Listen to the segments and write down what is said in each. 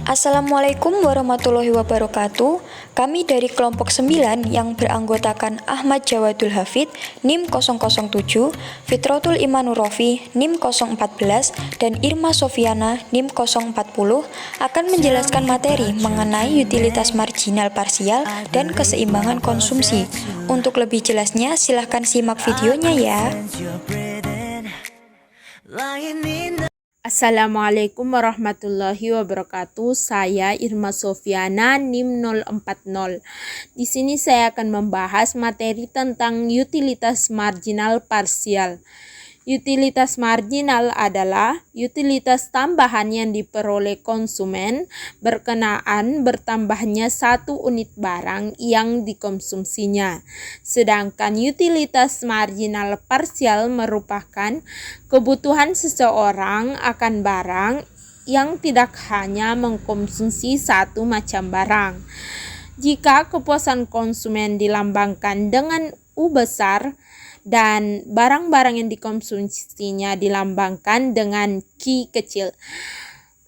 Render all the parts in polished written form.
Assalamualaikum warahmatullahi wabarakatuh. Kami dari kelompok 9 yang beranggotakan Ahmad Jawadul Hafid NIM 007, Fitratul Imanur Rofi NIM 014, dan Irma Sofiana NIM 040 akan menjelaskan materi mengenai utilitas marginal parsial dan keseimbangan konsumsi. Untuk lebih jelasnya silahkan simak videonya ya. Assalamualaikum warahmatullahi wabarakatuh. Saya Irma Sofiana NIM 040. Di sini saya akan membahas materi tentang utilitas marginal parsial. Utilitas marginal adalah utilitas tambahan yang diperoleh konsumen berkenaan bertambahnya satu unit barang yang dikonsumsinya. Sedangkan utilitas marginal parsial merupakan kebutuhan seseorang akan barang yang tidak hanya mengkonsumsi satu macam barang. Jika kepuasan konsumen dilambangkan dengan U besar, dan barang-barang yang dikonsumsinya dilambangkan dengan Q kecil.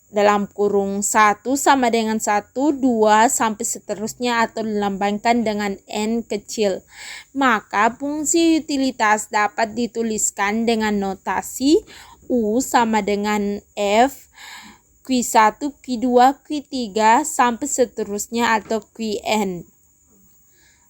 Dalam kurung 1 sama dengan 1, 2 sampai seterusnya atau dilambangkan dengan N kecil. Maka fungsi utilitas dapat dituliskan dengan notasi U sama dengan F, Q1, Q2, Q3 sampai seterusnya atau Qn.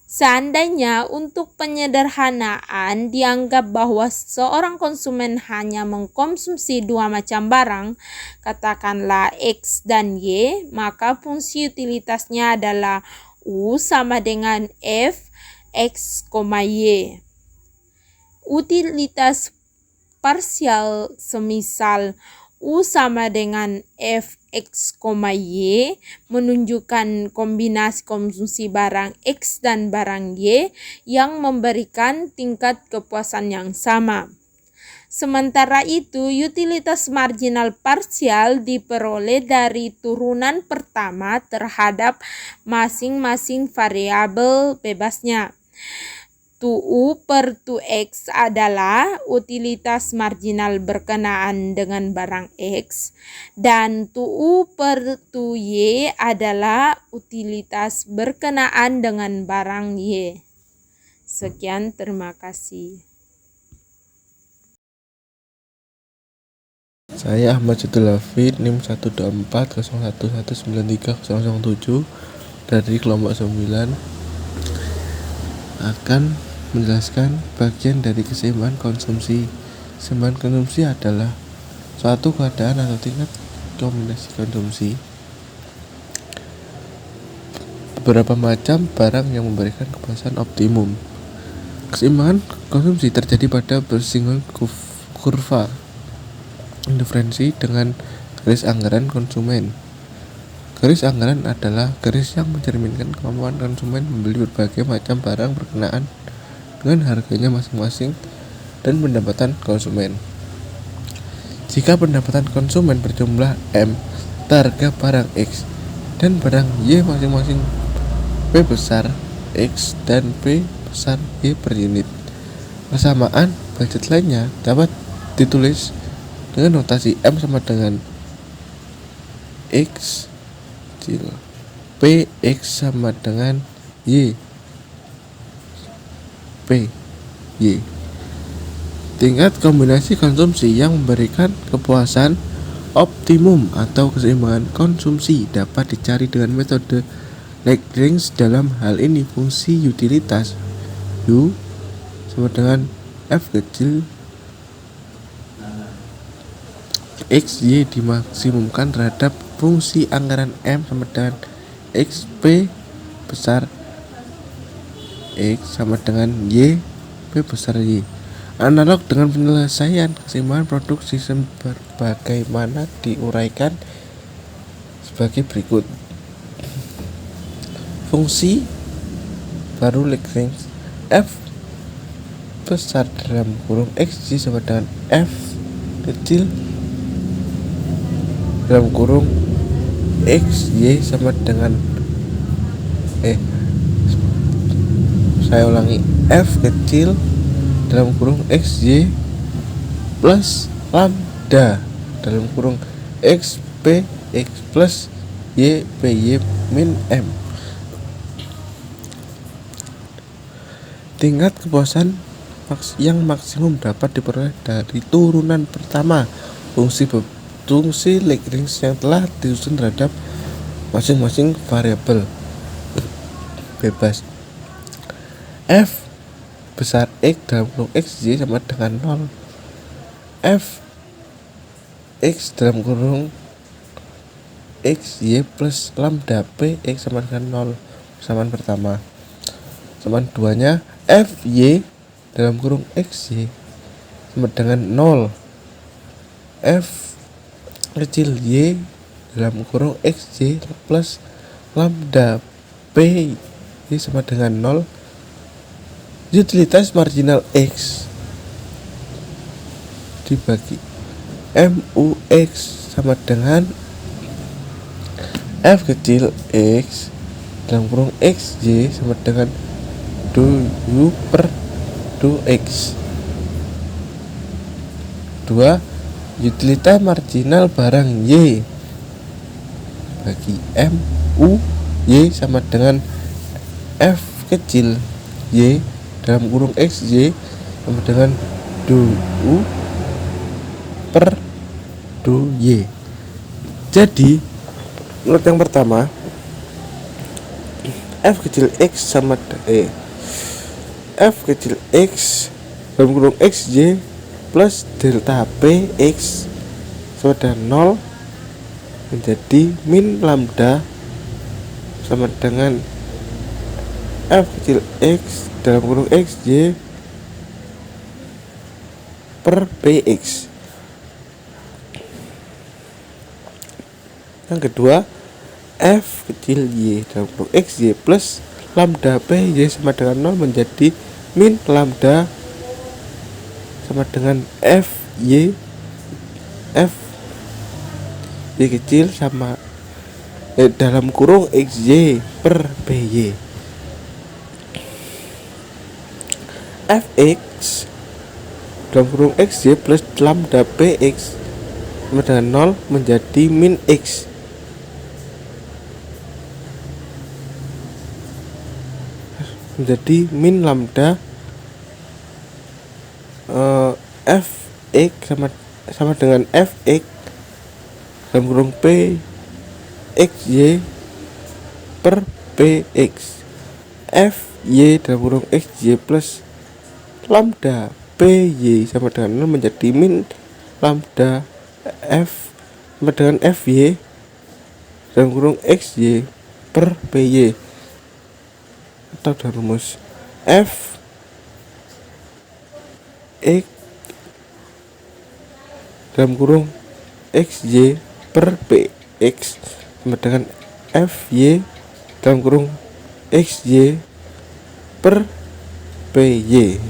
Seandainya untuk penyederhanaan dianggap bahwa seorang konsumen hanya mengkonsumsi dua macam barang, katakanlah X dan Y, maka fungsi utilitasnya adalah U sama dengan F, X, Y. Utilitas parsial semisal U sama dengan F, X, Y menunjukkan kombinasi konsumsi barang X dan barang Y yang memberikan tingkat kepuasan yang sama. Sementara itu, utilitas marginal parsial diperoleh dari turunan pertama terhadap masing-masing variabel bebasnya. 2U per 2X adalah utilitas marginal berkenaan dengan barang X, dan 2U per 2Y adalah utilitas berkenaan dengan barang Y. Sekian, terima kasih. Saya Ahmad Jawadul Hafid NIM 12401193007 dari kelompok 9 akan menjelaskan bagian dari keseimbangan konsumsi. Keseimbangan konsumsi adalah suatu keadaan atau tingkat kombinasi konsumsi beberapa macam barang yang memberikan kepuasan optimum. Keseimbangan konsumsi terjadi pada bersinggungan kurva diferensi dengan garis anggaran konsumen. Garis anggaran adalah garis yang mencerminkan kemampuan konsumen membeli berbagai macam barang berkenaan dengan harganya masing-masing dan pendapatan konsumen. Jika pendapatan konsumen berjumlah M, harga barang X dan barang Y masing-masing P besar X dan P besar Y per unit. Persamaan budget lainnya dapat ditulis dengan notasi M sama dengan X, P X sama dengan Y, P, Y. Tingkat kombinasi konsumsi yang memberikan kepuasan optimum atau keseimbangan konsumsi dapat dicari dengan metode Lagrange. Dalam hal ini fungsi utilitas U sama dengan F kecil X, Y dimaksimumkan terhadap fungsi anggaran M sama dengan X, P besar X sama dengan Y, P besar Y. Analog dengan penyelesaian keseimbangan produksi sebagaimana diuraikan sebagai berikut. Fungsi baru Lagrange F besar dalam kurung X, Y sama dengan F kecil dalam kurung X, Y sama dengan saya ulangi, F kecil dalam kurung X, Y plus lambda dalam kurung X, P, X plus Y, PY min M. Tingkat kepuasan yang maksimum dapat diperoleh dari turunan pertama fungsi Lagrange yang telah disusun terhadap masing-masing variabel bebas. F besar X dalam kurung XY sama dengan 0. F X dalam kurung XY plus lambda P X sama dengan 0. Persamaan pertama. Persamaan duanya F Y dalam kurung XY sama dengan 0. F kecil Y dalam kurung XY plus lambda P Y sama dengan 0. Utilitas marginal X dibagi MUX sama dengan F kecil X dalam kurung XY sama dengan du per du X. 2. Utilitas marginal barang Y bagi MU Y sama dengan F kecil Y dalam kurung XY sama dengan du per du Y. Jadi menurut yang pertama F kecil X sama F kecil X dalam kurung XY plus delta P X sama dengan 0 menjadi min lambda sama dengan F kecil X dalam kurung XY per PX. Yang kedua F kecil Y dalam kurung XY plus lambda PY sama dengan 0 menjadi min lambda sama dengan F Y kecil sama dalam kurung XY per PY. Fx dalam kurung XY plus lambda PX sama dengan 0 menjadi min X menjadi min lambda Fx sama dengan Fx dalam kurung P XY per PX. Fy dalam kurung XY plus lambda PY sama dengan 0 menjadi min lambda F sama dengan Fy dalam kurung XY per PY. Atau dalam rumus F X dalam kurung XY per PX sama dengan Fy dalam kurung XY per PY.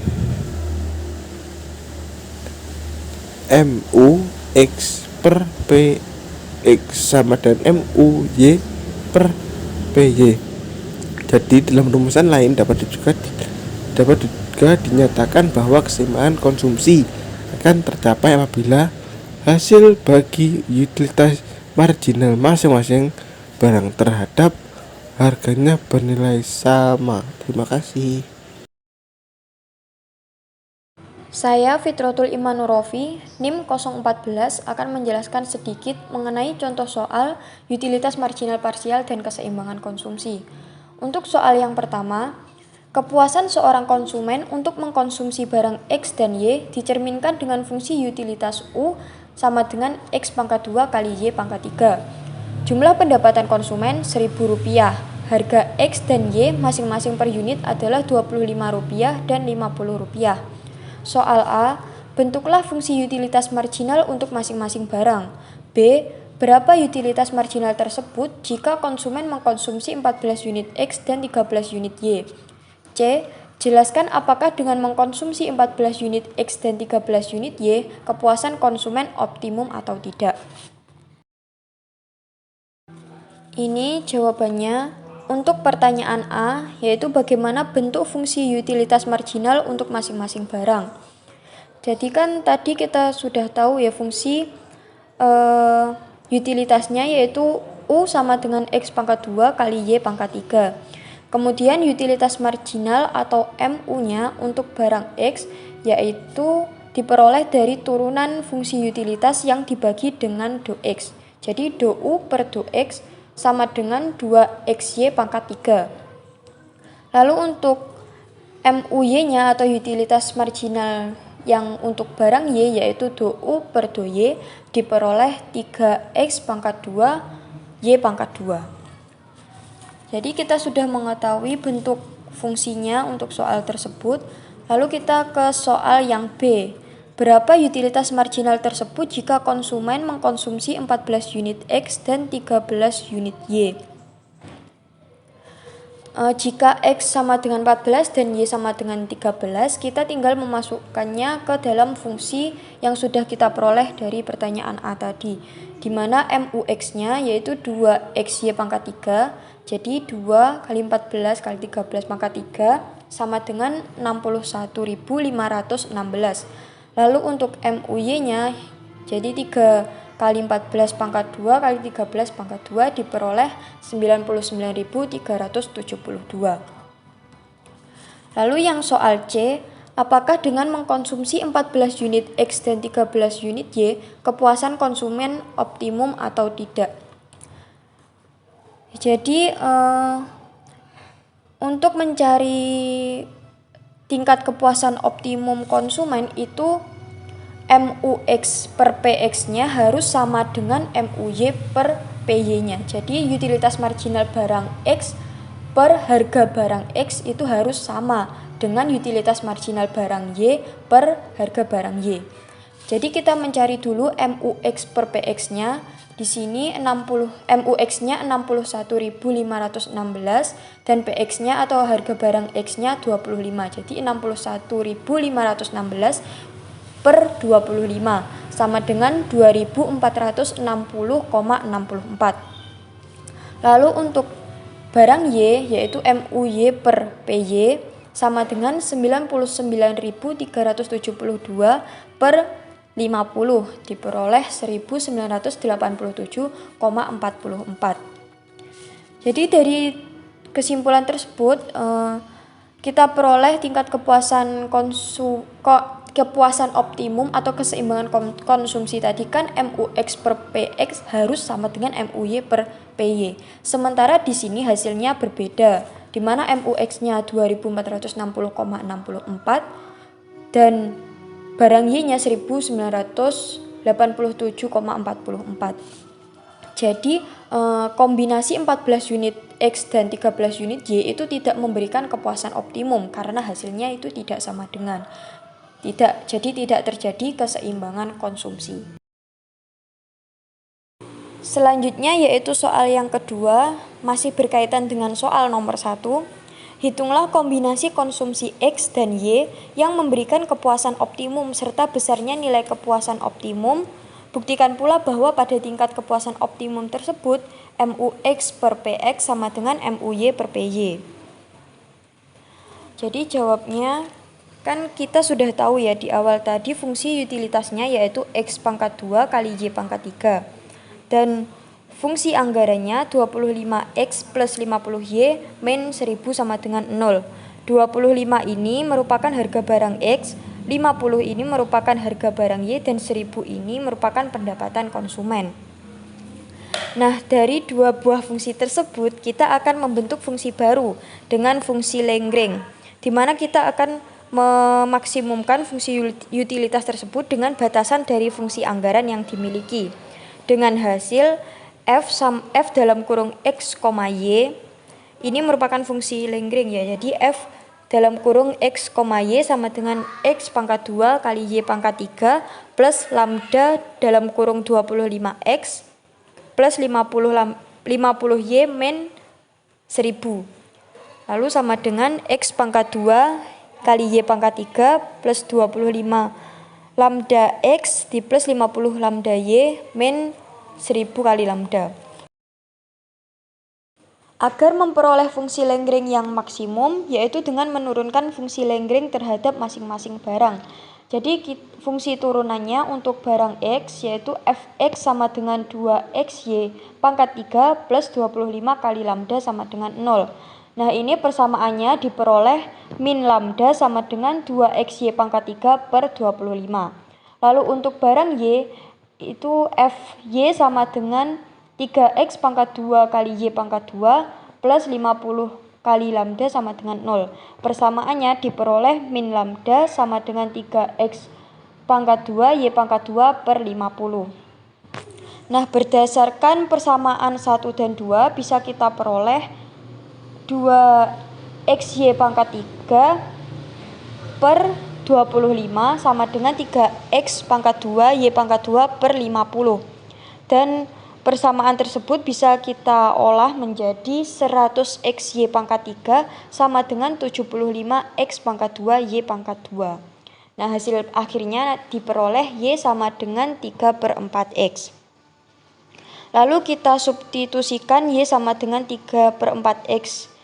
MUX per PX sama dengan MUY per PY. Jadi dalam rumusan lain dapat juga dinyatakan bahwa keseimbangan konsumsi akan tercapai apabila hasil bagi utilitas marginal masing-masing barang terhadap harganya bernilai sama. Terima kasih. Saya Fitrotul Imanurofi, NIM 014 akan menjelaskan sedikit mengenai contoh soal utilitas marginal parsial dan keseimbangan konsumsi. Untuk soal yang pertama, kepuasan seorang konsumen untuk mengkonsumsi barang X dan Y dicerminkan dengan fungsi utilitas U sama dengan X pangkat 2 kali Y pangkat 3. Jumlah pendapatan konsumen Rp1.000. Harga X dan Y masing-masing per unit adalah Rp25 dan Rp50. Soal A, bentuklah fungsi utilitas marginal untuk masing-masing barang. B, berapa utilitas marginal tersebut jika konsumen mengkonsumsi 14 unit X dan 13 unit Y. C, jelaskan apakah dengan mengkonsumsi 14 unit X dan 13 unit Y, kepuasan konsumen optimum atau tidak. Ini jawabannya. Untuk pertanyaan A, yaitu bagaimana bentuk fungsi utilitas marginal untuk masing-masing barang. Jadi kan tadi kita sudah tahu ya fungsi utilitasnya yaitu U sama dengan X pangkat 2 kali Y pangkat 3. Kemudian utilitas marginal atau MU-nya untuk barang X yaitu diperoleh dari turunan fungsi utilitas yang dibagi dengan do X. Jadi do U per do X sama dengan 2XY pangkat 3. Lalu untuk MUY-nya atau utilitas marginal yang untuk barang Y yaitu do U per do Y diperoleh 3X pangkat 2 Y pangkat 2. Jadi kita sudah mengetahui bentuk fungsinya untuk soal tersebut. Lalu kita ke soal yang B. Berapa utilitas marginal tersebut jika konsumen mengkonsumsi 14 unit X dan 13 unit Y? Jika X sama dengan 14 dan Y sama dengan 13, kita tinggal memasukkannya ke dalam fungsi yang sudah kita peroleh dari pertanyaan A tadi, di mana MUX-nya yaitu 2XY pangkat 3, jadi 2 kali 14 kali 13 pangkat 3 sama dengan 61.516. Lalu untuk MUY-nya jadi 3 kali 14 pangkat 2 kali 13 pangkat 2 diperoleh 99.372. Lalu yang soal C, apakah dengan mengkonsumsi 14 unit X dan 13 unit Y, kepuasan konsumen optimum atau tidak? Jadi untuk mencari tingkat kepuasan optimum konsumen itu MUX per PX-nya harus sama dengan MUY per PY-nya. Jadi utilitas marginal barang X per harga barang X itu harus sama dengan utilitas marginal barang Y per harga barang Y. Jadi kita mencari dulu MUX per PX-nya. Di sini MUX-nya 61.516 dan PX-nya atau harga barang X-nya 25. Jadi 61.516 per 25 sama dengan 2460,64. Lalu untuk barang Y yaitu MUY per PY sama dengan 99.372 per 50 diperoleh 1987,44. Jadi dari kesimpulan tersebut kita peroleh tingkat kepuasan kepuasan optimum atau keseimbangan konsumsi tadi kan MUX per PX harus sama dengan MUY per PY. Sementara di sini hasilnya berbeda, di mana MUX-nya 2460,64 dan barang Y-nya 1987,44. Jadi kombinasi 14 unit X dan 13 unit Y itu tidak memberikan kepuasan optimum karena hasilnya itu tidak sama dengan. Jadi tidak terjadi keseimbangan konsumsi. Selanjutnya yaitu soal yang kedua, masih berkaitan dengan soal nomor 1. Hitunglah kombinasi konsumsi X dan Y yang memberikan kepuasan optimum serta besarnya nilai kepuasan optimum. Buktikan pula bahwa pada tingkat kepuasan optimum tersebut MUX per PX sama dengan MUY per PY. Jadi jawabnya kan kita sudah tahu ya di awal tadi fungsi utilitasnya yaitu X pangkat 2 kali Y pangkat 3. Dan fungsi anggarannya 25X plus 50Y min 1000 sama dengan 0. 25 ini merupakan harga barang X, 50 ini merupakan harga barang Y, dan 1000 ini merupakan pendapatan konsumen. Nah, dari dua buah fungsi tersebut kita akan membentuk fungsi baru dengan fungsi Lagrange, di mana kita akan memaksimumkan fungsi utilitas tersebut dengan batasan dari fungsi anggaran yang dimiliki. Dengan hasil F dalam kurung X, Y ini merupakan fungsi Lagrange ya. Jadi F dalam kurung X, Y sama dengan X pangkat 2 kali Y pangkat 3 plus lambda dalam kurung 25X plus 50Y min 1000. Lalu sama dengan X pangkat 2 kali Y pangkat 3 plus 25 lambda X di plus 50 lambda Y min 1000 kali lambda. Agar memperoleh fungsi Lagrange yang maksimum, yaitu dengan menurunkan fungsi Lagrange terhadap masing-masing barang. Jadi fungsi turunannya untuk barang X yaitu fx sama dengan 2xy pangkat 3 plus 25 kali lambda sama dengan 0. Nah ini persamaannya diperoleh min lambda sama dengan 2xy pangkat 3 per 25. Lalu untuk barang Y itu fy sama dengan 3x pangkat 2 kali y pangkat 2 plus 50 kali lambda sama dengan 0. Persamaannya diperoleh min lambda sama dengan 3x pangkat 2 y pangkat 2 per 50. Nah berdasarkan persamaan 1 dan 2 bisa kita peroleh 2xy pangkat 3 per 25 sama dengan 3x pangkat 2 y pangkat 2 per 50. Dan persamaan tersebut bisa kita olah menjadi 100xy pangkat 3 sama dengan 75x pangkat 2 y pangkat 2. Nah hasil akhirnya diperoleh y sama dengan 3 per 4x. Lalu kita substitusikan y sama dengan 3 per 4x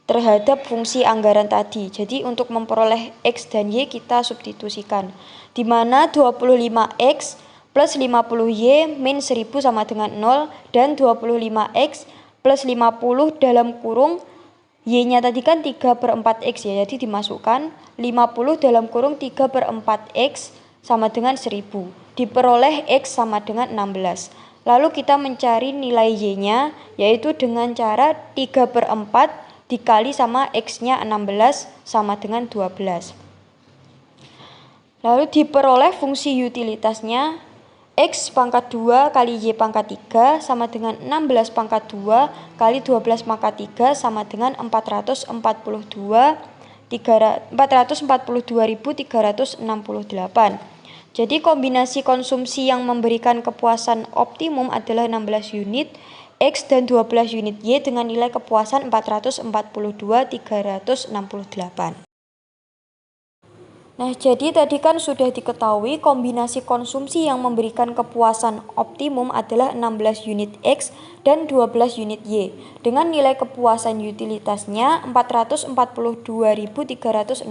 terhadap fungsi anggaran tadi. Jadi untuk memperoleh x dan y kita substitusikan. Di mana 25x plus 50y min 1000 sama dengan 0 dan 25x plus 50 dalam kurung y-nya tadi kan 3 per 4x ya, jadi dimasukkan 50 dalam kurung 3 per 4x sama dengan 1000 diperoleh x sama dengan 16. Lalu kita mencari nilai y-nya yaitu dengan cara 3 per 4 dikali sama x-nya 16 sama dengan 12. Lalu diperoleh fungsi utilitasnya x pangkat 2 kali y pangkat 3 sama dengan 16 pangkat 2 kali 12 pangkat 3 sama dengan 442.368. Jadi kombinasi konsumsi yang memberikan kepuasan optimum adalah 16 unit X dan 12 unit Y dengan nilai kepuasan 442.368. Nah, jadi tadi kan sudah diketahui kombinasi konsumsi yang memberikan kepuasan optimum adalah 16 unit X dan 12 unit Y dengan nilai kepuasan utilitasnya 442.368.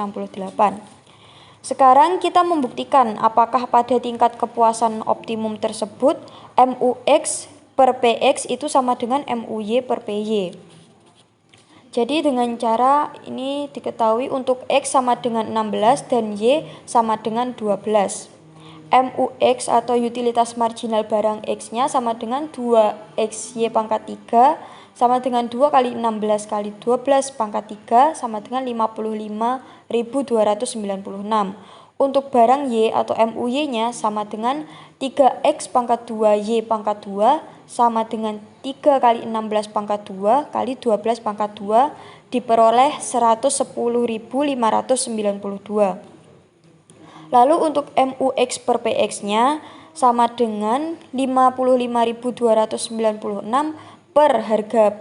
Sekarang kita membuktikan apakah pada tingkat kepuasan optimum tersebut MUX per PX itu sama dengan MUY per PY. Jadi dengan cara ini diketahui untuk X sama dengan 16 dan Y sama dengan 12. MUX atau utilitas marginal barang X-nya sama dengan 2XY pangkat 3 sama dengan 2 kali 16 kali 12 pangkat 3 sama dengan 55.296. Untuk barang Y atau MUY-nya sama dengan 3X pangkat 2Y pangkat 2 sama dengan 3 kali 16 pangkat 2 kali 12 pangkat 2 diperoleh 110.592. Lalu untuk MUX per PX-nya sama dengan 55.296 per harga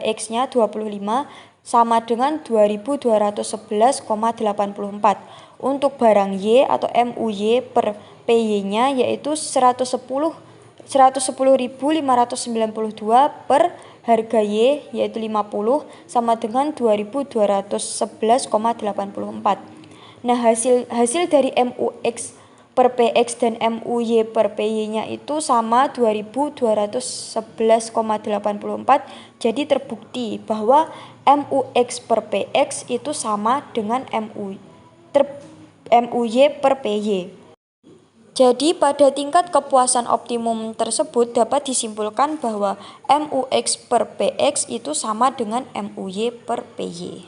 X-nya 25 sama dengan 2.211,84. Untuk barang Y atau MUY per PY-nya yaitu 110.592 per harga Y yaitu 50 sama dengan 2.211,84. Nah, hasil dari MUX per PX dan MUY per PY-nya itu sama 2.211,84. Jadi terbukti bahwa MUX per PX itu sama dengan MUY per PY. Jadi pada tingkat kepuasan optimum tersebut dapat disimpulkan bahwa MUX per PX itu sama dengan MUY per PY.